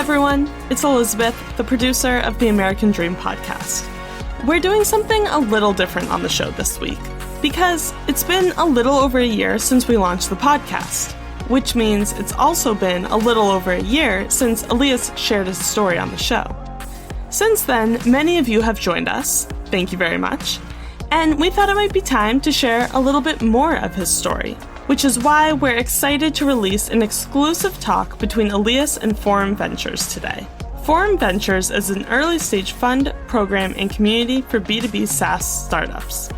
everyone, it's Elizabeth, the producer of the American Dream podcast. We're doing something a little different on the show this week, because it's been a little over a year since we launched the podcast, which means it's also been a little over a year since Elias shared his story on the show. Since then, many of you have joined us, thank you very much, and we thought it might be time to share a little bit more of his story, which is why we're excited to release an exclusive talk between Elias and Forum Ventures today. Forum Ventures is an early-stage fund, program, and community for B2B SaaS startups.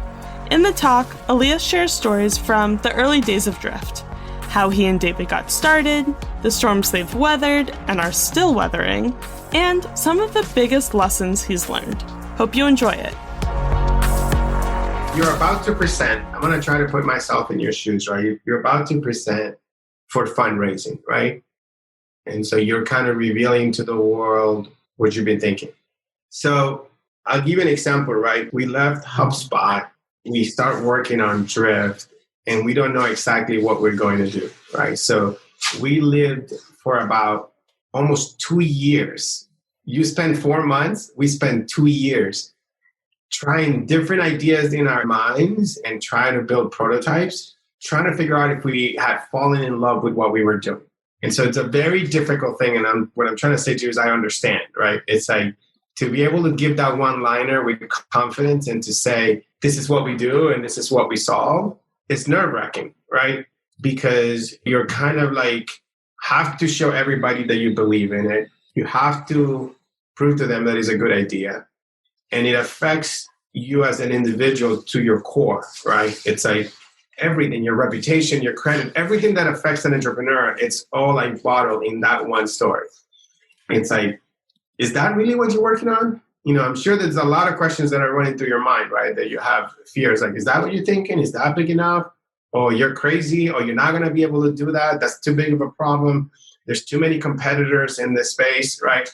In the talk, Elias shares stories from the early days of Drift, how he and David got started, the storms they've weathered and are still weathering, and some of the biggest lessons he's learned. Hope you enjoy it. You're about to present, I'm going to try to put myself in your shoes, right? You're about to present for fundraising, right? And so you're kind of revealing to the world what you've been thinking. So I'll give you an example, right? We left HubSpot, we start working on Drift, and we don't know exactly what we're going to do, right? So we lived for about almost 2 years. You spend 4 months, we spend 2 years trying different ideas in our minds and trying to build prototypes, trying to figure out if we had fallen in love with what we were doing. And so it's a very difficult thing. And what I'm trying to say to you is I understand, right? It's like to be able to give that one-liner with confidence and to say, this is what we do and this is what we solve, it's nerve-wracking, right? Because you're kind of like, have to show everybody that you believe in it. You have to prove to them that it's a good idea. And it affects you as an individual to your core, right? It's like everything, your reputation, your credit, everything that affects an entrepreneur, it's all like bottled in that one story. It's like, is that really what you're working on? You know, I'm sure there's a lot of questions that are running through your mind, right? That you have fears like, is that what you're thinking? Is that big enough? Or you're crazy, or you're not going to be able to do that. That's too big of a problem. There's too many competitors in this space, right?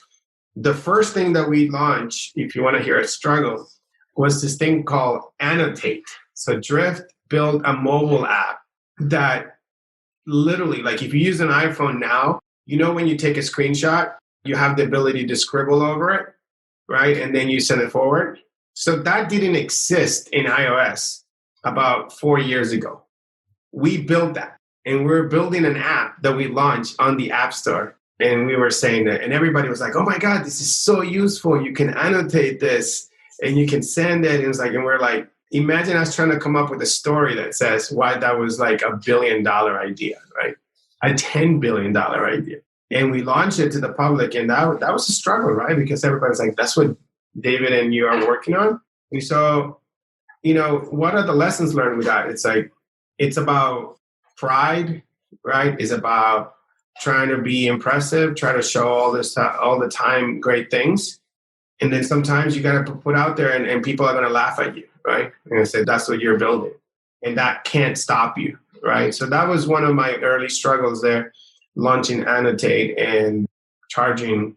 The first thing that we launched, if you want to hear a struggle, was this thing called Annotate. So Drift built a mobile app that literally, like if you use an iPhone now, you know when you take a screenshot, you have the ability to scribble over it, right? And then you send it forward. So that didn't exist in iOS about 4 years ago. We built that. And we're building an app that we launched on the App Store. And we were saying that, and everybody was like, oh my God, this is so useful. You can annotate this and you can send it. And it's like, and we're like, imagine us trying to come up with a story that says why that was like $1 billion idea, right? A $10 billion idea. And we launched it to the public. And that was a struggle, right? Because everybody's like, that's what David and you are working on. And so, you know, what are the lessons learned with that? It's like, it's about pride, right? It's about trying to be impressive, try to show all the time great things. And then sometimes you got to put out there and people are going to laugh at you, right? And I said, that's what you're building. And that can't stop you, right? So that was one of my early struggles there, launching Annotate and charging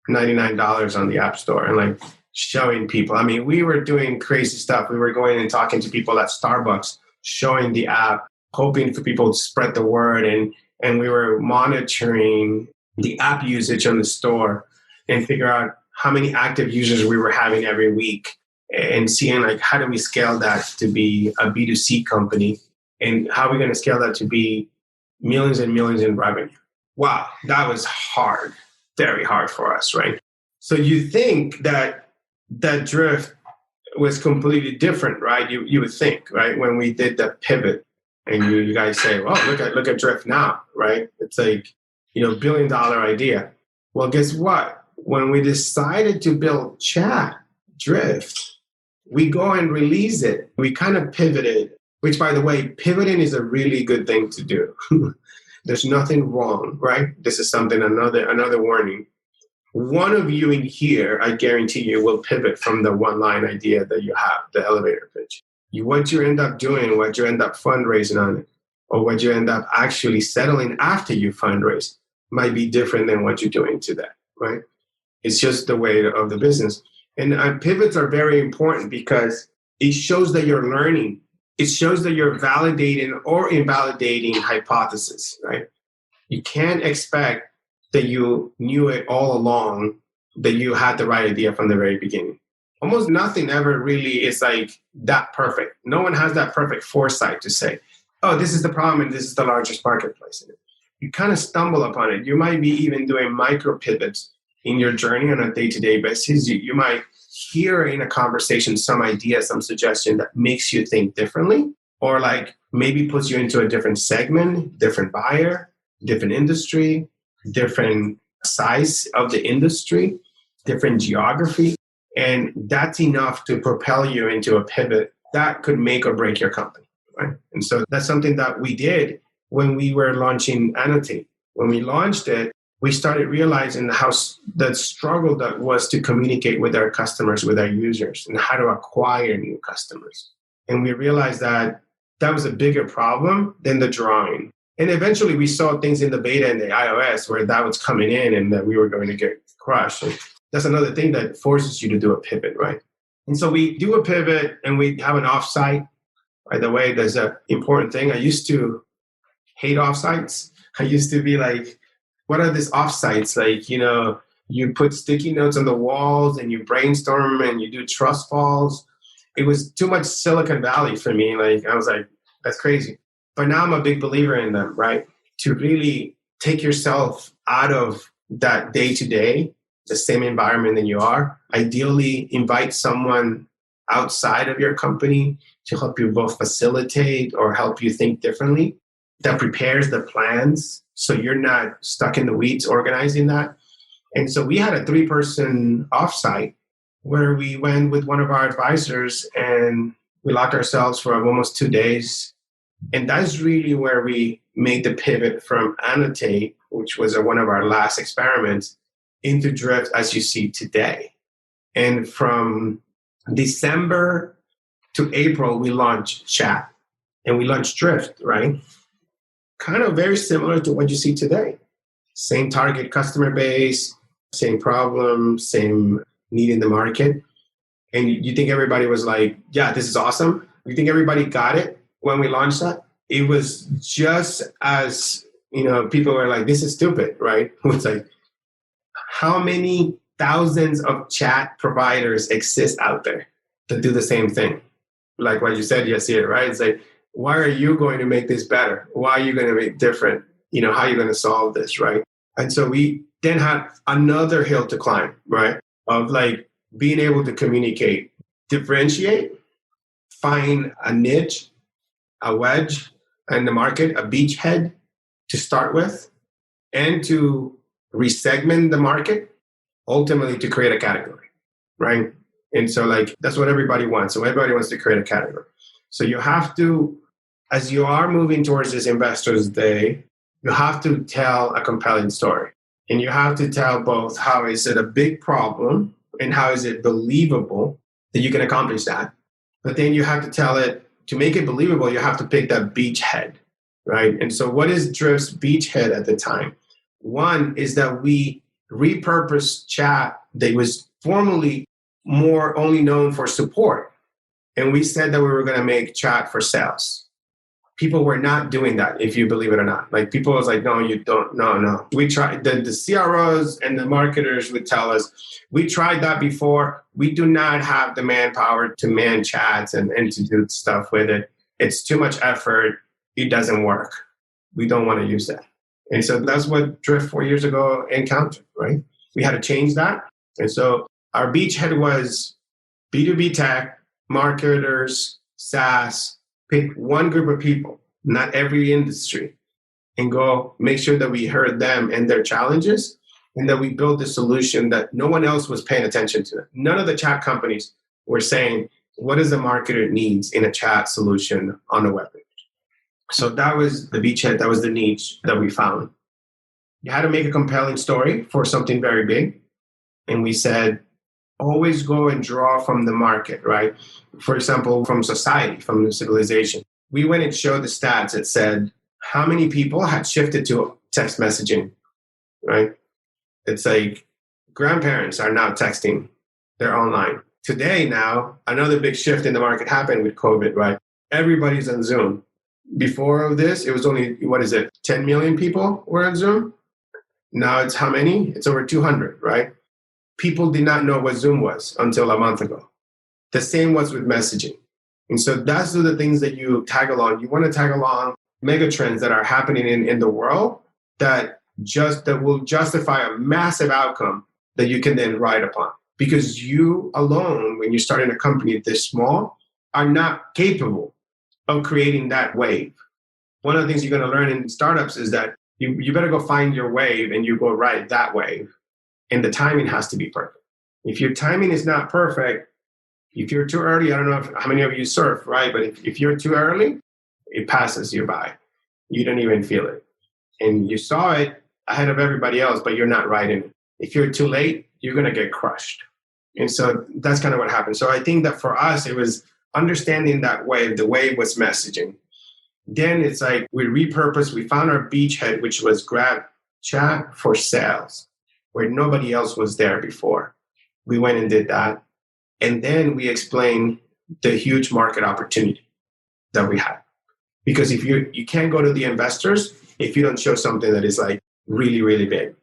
$99 on the App Store and like showing people. I mean, we were doing crazy stuff. We were going and talking to people at Starbucks, showing the app, hoping for people to spread the word. And we were monitoring the app usage on the store and figure out how many active users we were having every week and seeing like, how do we scale that to be a B2C company? And how are we going to scale that to be millions and millions in revenue? Wow, that was hard, very hard for us, right? So you think that Drift was completely different, right? You would think, right? When we did the pivot. And you guys say, well, look at Drift now, right? It's like, you know, $1 billion idea. Well, guess what? When we decided to build Drift, we go and release it. We kind of pivoted, which by the way, pivoting is a really good thing to do. There's nothing wrong, right? This is something, another warning. One of you in here, I guarantee you, will pivot from the one-line idea that you have, the elevator pitch. What you end up doing, what you end up fundraising on it, or what you end up actually settling after you fundraise might be different than what you're doing today, right? It's just the way of the business. And pivots are very important because it shows that you're learning. It shows that you're validating or invalidating hypotheses, right? You can't expect that you knew it all along, that you had the right idea from the very beginning. Almost nothing ever really is like that perfect. No one has that perfect foresight to say, oh, this is the problem and this is the largest marketplace. You kind of stumble upon it. You might be even doing micro pivots in your journey on a day-to-day basis. You might hear in a conversation some idea, some suggestion that makes you think differently, or like maybe puts you into a different segment, different buyer, different industry, different size of the industry, different geography. And that's enough to propel you into a pivot that could make or break your company, right? And so that's something that we did when we were launching Annotate. When we launched it, we started realizing how the struggle that was to communicate with our customers, with our users, and how to acquire new customers. And we realized that that was a bigger problem than the drawing. And eventually we saw things in the beta and the iOS where that was coming in and that we were going to get crushed. And that's another thing that forces you to do a pivot, right? And so we do a pivot and we have an offsite. By the way, there's an important thing. I used to hate offsites. I used to be like, what are these offsites? Like, you put sticky notes on the walls and you brainstorm and you do trust falls. It was too much Silicon Valley for me. Like, I was like, that's crazy. But now I'm a big believer in them, right? To really take yourself out of that day-to-day, the same environment that you are. Ideally, invite someone outside of your company to help you both facilitate or help you think differently, that prepares the plans so you're not stuck in the weeds organizing that. And so we had a 3-person offsite where we went with one of our advisors and we locked ourselves for almost 2 days. And that's really where we made the pivot from Annotate, which was one of our last experiments, into Drift as you see today. And from December to April, we launched Chat and we launched Drift, right? Kind of very similar to what you see today. Same target customer base, same problem, same need in the market. And you think everybody was like, yeah, this is awesome. You think everybody got it when we launched that? It was just as, people were like, this is stupid, right? It's like, how many thousands of chat providers exist out there that do the same thing? Like what you said, Yasir, right? It's like, why are you going to make this better? Why are you going to make different? How are you going to solve this, right? And so we then had another hill to climb, right? Of like being able to communicate, differentiate, find a niche, a wedge in the market, a beachhead to start with, and to resegment the market, ultimately to create a category, right? And so like, that's what everybody wants. So everybody wants to create a category. So you have to, as you are moving towards this Investors Day, you have to tell a compelling story. And you have to tell both how is it a big problem and how is it believable that you can accomplish that. But then you have to tell it, to make it believable, you have to pick that beachhead, right? And so what is Drift's beachhead at the time? One is that we repurposed Chat that was formerly more only known for support. And we said that we were going to make Chat for sales. People were not doing that, if you believe it or not. Like people was like, no, you don't, no. We tried, the CROs and the marketers would tell us, we tried that before. We do not have the manpower to man chats and to do stuff with it. It's too much effort. It doesn't work. We don't want to use that. And so that's what Drift 4 years ago encountered, right? We had to change that. And so our beachhead was B2B tech, marketers, SaaS. Pick one group of people, not every industry, and go make sure that we heard them and their challenges and that we built a solution that no one else was paying attention to. None of the chat companies were saying, what does the marketer needs in a chat solution on the web page? So that was the beachhead, that was the niche that we found. You had to make a compelling story for something very big. And we said, always go and draw from the market, right? For example, from society, from the civilization. We went and showed the stats that said how many people had shifted to text messaging, right? It's like grandparents are now texting, they're online. Today now, another big shift in the market happened with COVID, right? Everybody's on Zoom. Before this, it was only, 10 million people were on Zoom? Now it's how many? It's over 200, right? People did not know what Zoom was until a month ago. The same was with messaging. And so that's the things that you tag along. You want to tag along mega trends that are happening in the world that will justify a massive outcome that you can then ride upon. Because you alone, when you're starting a company this small, are not capable of creating that wave. One of the things you're going to learn in startups is that you better go find your wave and you go ride that wave. And the timing has to be perfect. If your timing is not perfect, if you're too early, I don't know how many of you surf, right? But if you're too early, it passes you by. You don't even feel it. And you saw it ahead of everybody else, but you're not riding it. If you're too late, you're going to get crushed. And so that's kind of what happened. So I think that for us, it was understanding that wave. The wave was messaging. Then it's like we repurposed. We found our beachhead, which was grab chat for sales, where nobody else was there before. We went and did that. And then we explained the huge market opportunity that we had. Because if you can't go to the investors if you don't show something that is like really, really big.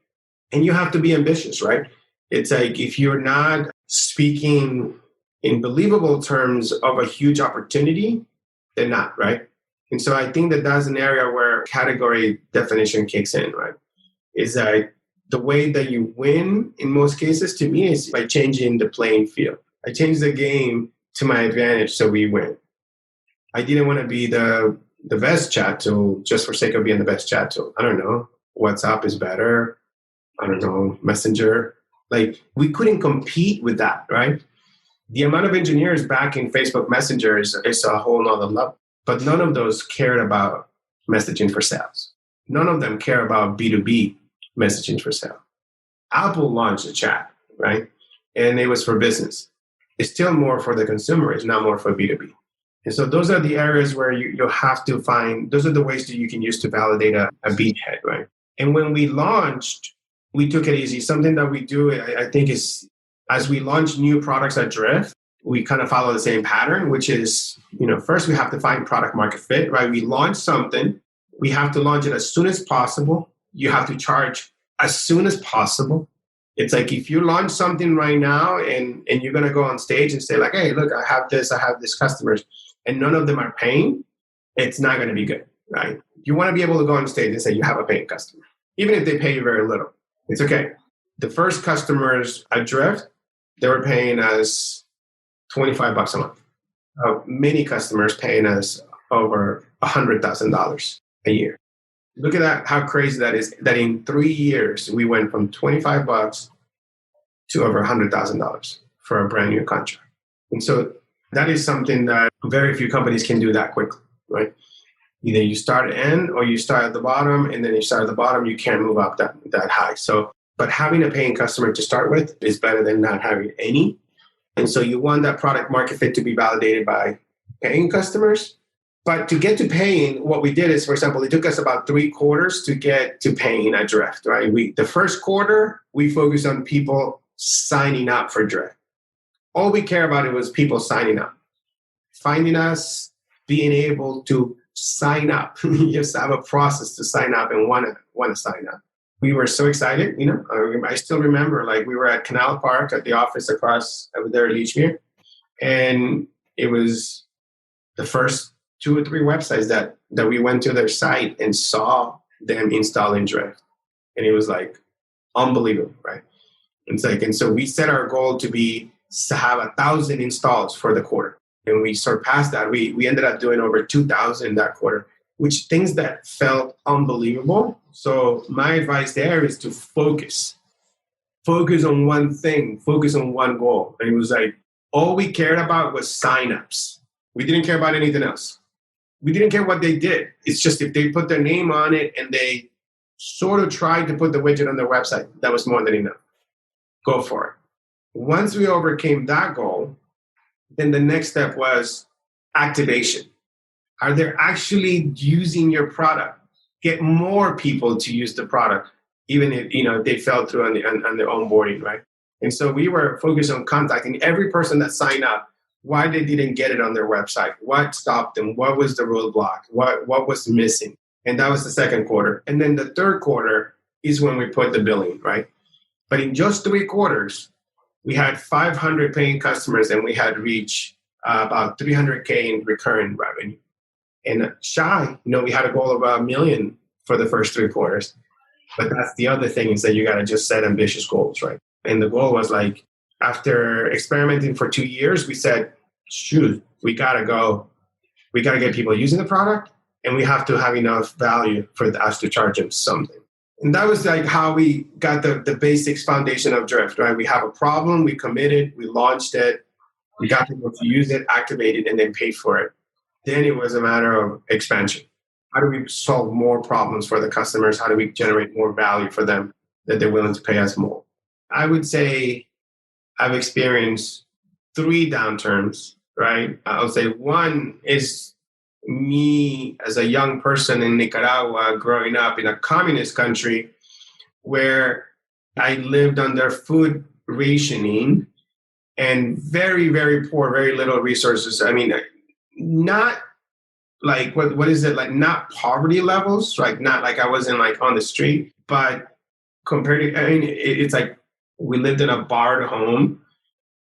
And you have to be ambitious, right? It's like if you're not speaking in believable terms of a huge opportunity, then not, right? And so I think that that's an area where category definition kicks in, right? Is that the way that you win in most cases to me is by changing the playing field. I changed the game to my advantage so we win. I didn't want to be the best chat tool just for sake of being the best chat tool. I don't know. WhatsApp is better. I don't know. Messenger. Like we couldn't compete with that, right? The amount of engineers back in Facebook Messenger is a whole nother level. But none of those cared about messaging for sales. None of them care about B2B messaging for sale. Apple launched a chat, right? And it was for business. It's still more for the consumer. It's not more for B2B. And so those are the areas where you'll have to find, those are the ways that you can use to validate a beachhead, right? And when we launched, we took it easy. Something that we do, I think, is as we launch new products at Drift, we kind of follow the same pattern, which is, first we have to find product market fit, right? We launch something. We have to launch it as soon as possible. You have to charge as soon as possible. It's like if you launch something right now and you're going to go on stage and say like, hey, look, I have this customers, and none of them are paying, it's not going to be good, right? You want to be able to go on stage and say you have a paying customer, even if they pay you very little. It's okay. The first customers at Drift, they were paying us $25 a month. Many customers paying us over $100,000 a year. Look at that, how crazy that is, that in 3 years, we went from $25 to over $100,000 for a brand new contract. And so that is something that very few companies can do that quickly, right? Either you start at end or you start at the bottom, and then you start at the bottom, you can't move up that high. So, but having a paying customer to start with is better than not having any. And so you want that product market fit to be validated by paying customers. But to get to paying, what we did is, for example, it took us about 3 quarters to get to paying at Drift, right? The first quarter, we focused on people signing up for Drift. All we care about it was people signing up, finding us, being able to sign up. You just have a process to sign up and want to sign up. We were so excited, I still remember, like we were at Canal Park at the office across over there at Leachmere, and it was the first 2 or 3 websites that we went to their site and saw them installing Drift. And it was like unbelievable, right? It's like, and so we set our goal to have 1,000 installs for the quarter. And we surpassed that. We ended up doing over 2,000 that quarter, which things that felt unbelievable. So my advice there is to focus on one thing, focus on one goal. And it was like, all we cared about was signups. We didn't care about anything else. We didn't care what they did. It's just if they put their name on it and they sort of tried to put the widget on their website, that was more than enough. Go for it. Once we overcame that goal, then the next step was activation. Are they actually using your product? Get more people to use the product, even if they fell through on the onboarding, right? And so we were focused on contacting every person that signed up, why they didn't get it on their website, what stopped them, what was the roadblock, what was missing. And that was the second quarter. And then the third quarter, is when we put the billing, right? But in just 3 quarters, we had 500 paying customers and we had reached about 300K in recurring revenue. And we had a goal of $1 million for the first 3 quarters. But that's the other thing, is that you got to just set ambitious goals, right? And the goal was like, after experimenting for 2 years, we said, shoot, we got to get people using the product, and we have to have enough value for us to charge them something. And that was like how we got the basics foundation of Drift, right? We have a problem, we committed, we launched it, we got people to use it, activate it, and then pay for it. Then it was a matter of expansion. How do we solve more problems for the customers? How do we generate more value for them that they're willing to pay us more? I would say I've experienced 3 downturns, right? I would say one is me as a young person in Nicaragua growing up in a communist country where I lived under food rationing and very, very poor, very little resources. I mean, not like, what is it? Like, not poverty levels, right? Not like I wasn't like on the street, but compared to, I mean, it's like we lived in a barred home.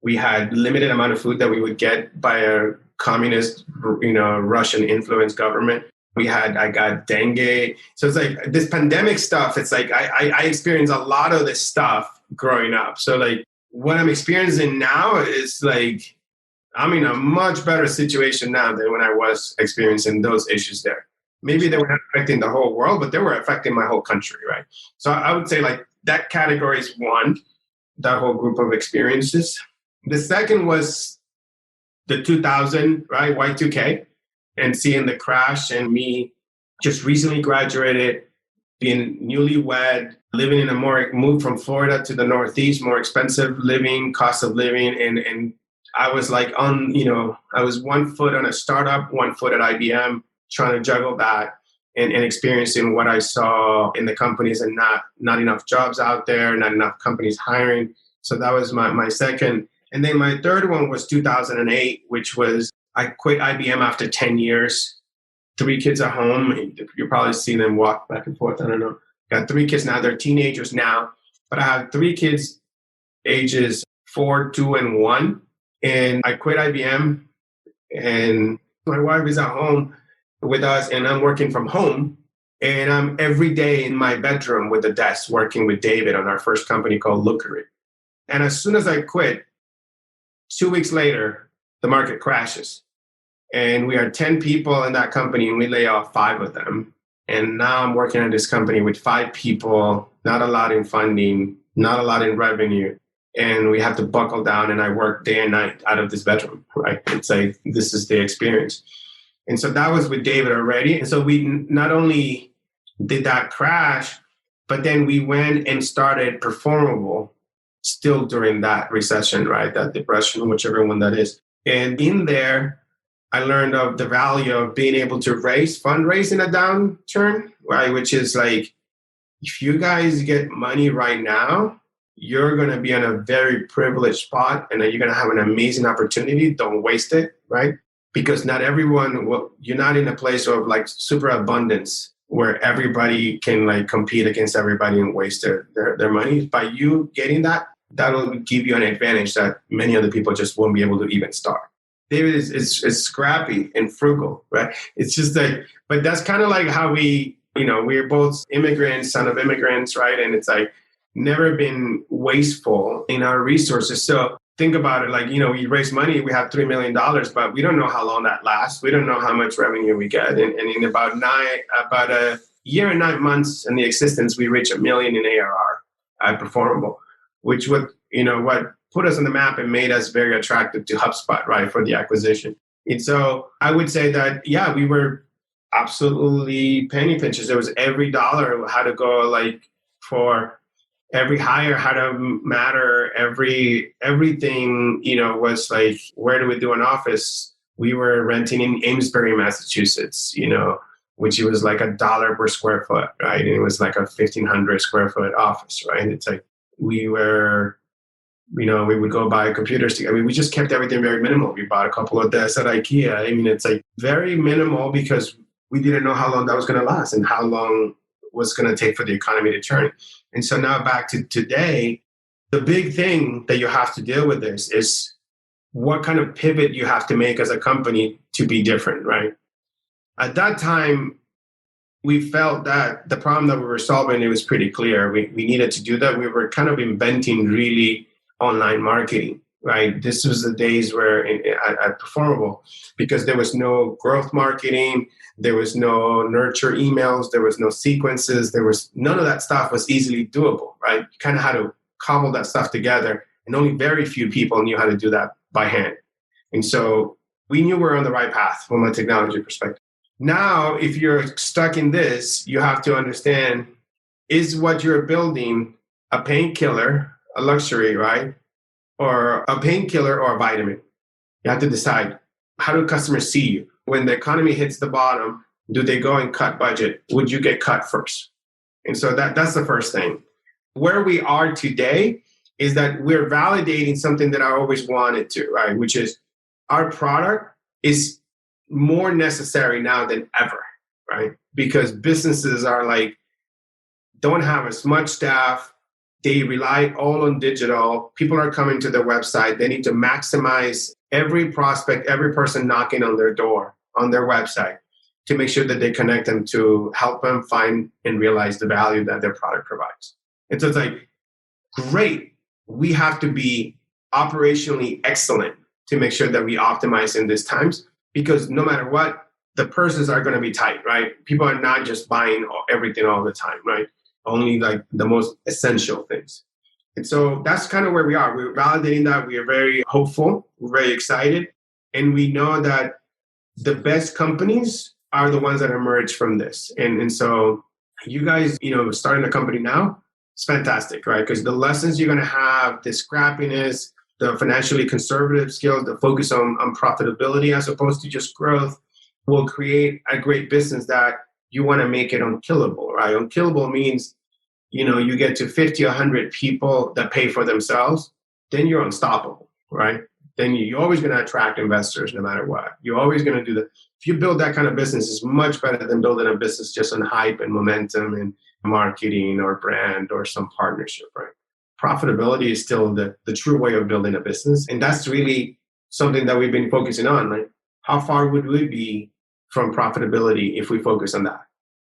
We had limited amount of food that we would get by a communist, Russian influenced government. I got dengue. So it's like this pandemic stuff. It's like I experienced a lot of this stuff growing up. So like what I'm experiencing now is like, I'm in a much better situation now than when I was experiencing those issues there. Maybe they were not affecting the whole world, but they were affecting my whole country, right? So I would say like that category is one, that whole group of experiences. The second was the 2000, right, Y2K, and seeing the crash, and me just recently graduated, being newlywed, living in moved from Florida to the Northeast, more expensive living, cost of living, and I was like I was 1 foot on a startup, 1 foot at IBM, trying to juggle that and experiencing what I saw in the companies, and not enough jobs out there, not enough companies hiring. So that was my second. And then my third one was 2008, which was I quit IBM after 10 years, 3 kids at home. You'll probably see them walk back and forth. I don't know. Got 3 kids now. They're teenagers now. But I have 3 kids ages 4, 2, and 1. And I quit IBM, and my wife is at home with us, and I'm working from home. And I'm every day in my bedroom with a desk working with David on our first company called Lookery. And as soon as I quit, 2 weeks later, the market crashes. And we are 10 people in that company, and we lay off 5 of them. And now I'm working at this company with 5 people, not a lot in funding, not a lot in revenue. And we have to buckle down, and I work day and night out of this bedroom, right? It's like, this is the experience. And so that was with David already. And so we not only did that crash, but then we went and started Performable still during that recession, right? That depression, whichever one that is. And in there, I learned of the value of being able to fundraise in a downturn, right? Which is like, if you guys get money right now, you're going to be in a very privileged spot, and you're going to have an amazing opportunity. Don't waste it, right? Because not everyone you're not in a place of like super abundance where everybody can like compete against everybody and waste their money. By you getting that'll give you an advantage that many other people just won't be able to even start. David is scrappy and frugal, right? It's just like, but that's kind of like how we're both immigrants, son of immigrants, right? And it's like, never been wasteful in our resources. So think about it, like, we raise money, we have $3 million, but we don't know how long that lasts. We don't know how much revenue we get. And in about a year and 9 months in the existence, we reach $1 million in ARR at Performable, which what put us on the map and made us very attractive to HubSpot, right, for the acquisition. And so I would say that, yeah, we were absolutely penny pinchers. There was every dollar had to go like for every hire had to matter. Everything, was like, where do we do an office? We were renting in Amesbury, Massachusetts, which it was like $1 per square foot, right? And it was like a 1,500 square foot office, right? It's like we would go buy computers together. I mean, we just kept everything very minimal. We bought a couple of desks at IKEA. I mean, it's like very minimal because we didn't know how long that was going to last and how long was going to take for the economy to turn. And so now back to today, the big thing that you have to deal with this is what kind of pivot you have to make as a company to be different, right? At that time, we felt that the problem that we were solving, it was pretty clear. We needed to do that. We were kind of inventing really online marketing, right? This was the days where at Performable, because there was no growth marketing, there was no nurture emails, there was no sequences, there was none of that stuff was easily doable, right? You kind of had to cobble that stuff together, and only very few people knew how to do that by hand. And so we knew we were on the right path from a technology perspective. Now, if you're stuck in this, you have to understand, is what you're building a painkiller, a luxury, right? Or a painkiller or a vitamin? You have to decide, how do customers see you? When the economy hits the bottom, do they go and cut budget? Would you get cut first? And so that's the first thing. Where we are today is that we're validating something that I always wanted to, right? Which is our product is more necessary now than ever, right? Because businesses are don't have as much staff. They rely all on digital. People are coming to their website. They need to maximize every prospect, every person knocking on their door, on their website, to make sure that they connect them to help them find and realize the value that their product provides. And so it's great. We have to be operationally excellent to make sure that we optimize in these times, because no matter what, the purses are going to be tight, right? People are not just buying everything all the time, right? Only the most essential things. And so that's kind of where we are. We're validating that. We are very hopeful. We're very excited. And we know that the best companies are the ones that emerge from this. And so you guys, starting a company now, it's fantastic, right? Because the lessons you're going to have, the scrappiness, the financially conservative skills, the focus on profitability as opposed to just growth, will create a great business that you want to make it unkillable, right? Unkillable means, you get to 50, 100 people that pay for themselves, then you're unstoppable, right? Then you're always going to attract investors no matter what. You're always going to do that. If you build that kind of business, it's much better than building a business just on hype and momentum and marketing or brand or some partnership, right? Profitability is still the true way of building a business. And that's really something that we've been focusing on. How far would we be from profitability if we focus on that?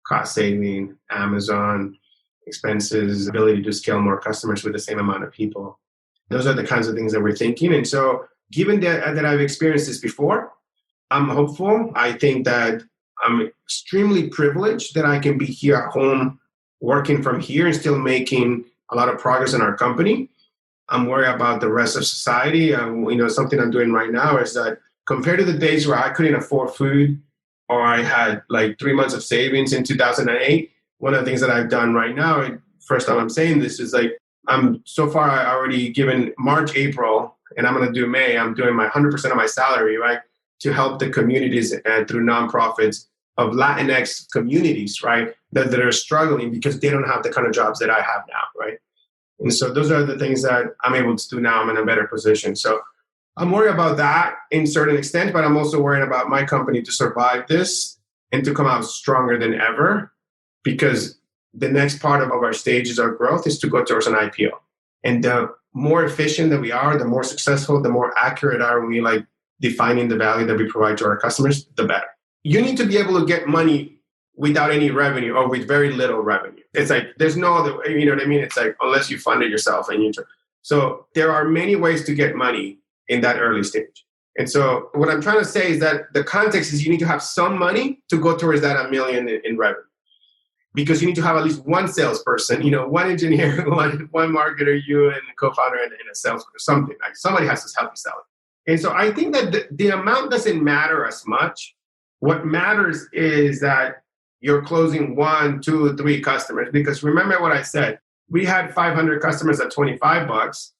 Cost saving, Amazon, expenses, ability to scale more customers with the same amount of people. Those are the kinds of things that we're thinking. And so given that I've experienced this before, I'm hopeful. I think that I'm extremely privileged that I can be here at home working from here and still making a lot of progress in our company. I'm worried about the rest of society. Something I'm doing right now is that compared to the days where I couldn't afford food or I had 3 months of savings in 2008, one of the things that I've done right now, first time I'm saying this, is I already given March, April, and I'm going to do May. I'm doing my 100% of my salary, right, to help the communities and through nonprofits of Latinx communities, right, that are struggling because they don't have the kind of jobs that I have now, right? And so those are the things that I'm able to do now. I'm in a better position. So I'm worried about that in certain extent, but I'm also worried about my company to survive this and to come out stronger than ever, because the next part of our stages of growth is to go towards an IPO. And the more efficient that we are, the more successful, the more accurate are we defining the value that we provide to our customers, the better. You need to be able to get money without any revenue or with very little revenue. It's there's no other, you know what I mean? It's unless you fund it yourself. So there are many ways to get money in that early stage. And so what I'm trying to say is that the context is you need to have some money to go towards that $1 million in revenue. Because you need to have at least one salesperson, one engineer, one marketer, you and a co-founder and a sales or something. Somebody has to help you sell it. And so I think that the amount doesn't matter as much. What matters is that you're closing 1, 2, 3 customers. Because remember what I said, we had 500 customers at $25.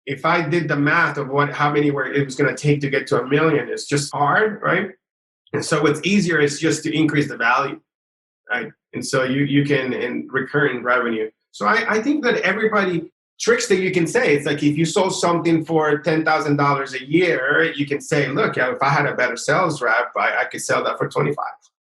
If I did the math of how many it was going to take to get to $1 million, it's just hard, right? And so what's easier is just to increase the value, right? And so you can in recurring revenue. So I think that everybody tricks that you can say, it's if you sold something for $10,000 a year, you can say, look, if I had a better sales rep, I could sell that for 25.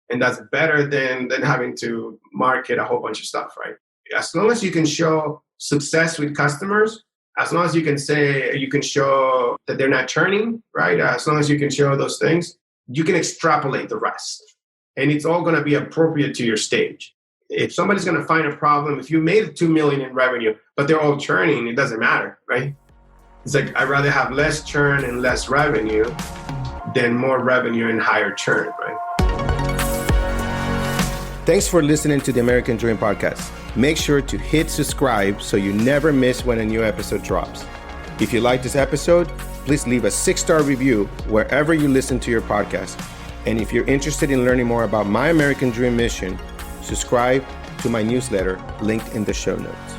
And that's better than having to market a whole bunch of stuff, right? As long as you can show success with customers, as long as you can say, you can show that they're not churning, right? As long as you can show those things, you can extrapolate the rest. And it's all going to be appropriate to your stage. If somebody's going to find a problem, if you made $2 million in revenue, but they're all churning, it doesn't matter, right? It's like, I'd rather have less churn and less revenue than more revenue and higher churn, right? Thanks for listening to the American Dream Podcast. Make sure to hit subscribe so you never miss when a new episode drops. If you like this episode, please leave a 6-star review wherever you listen to your podcast. And if you're interested in learning more about my American Dream mission, subscribe to my newsletter linked in the show notes.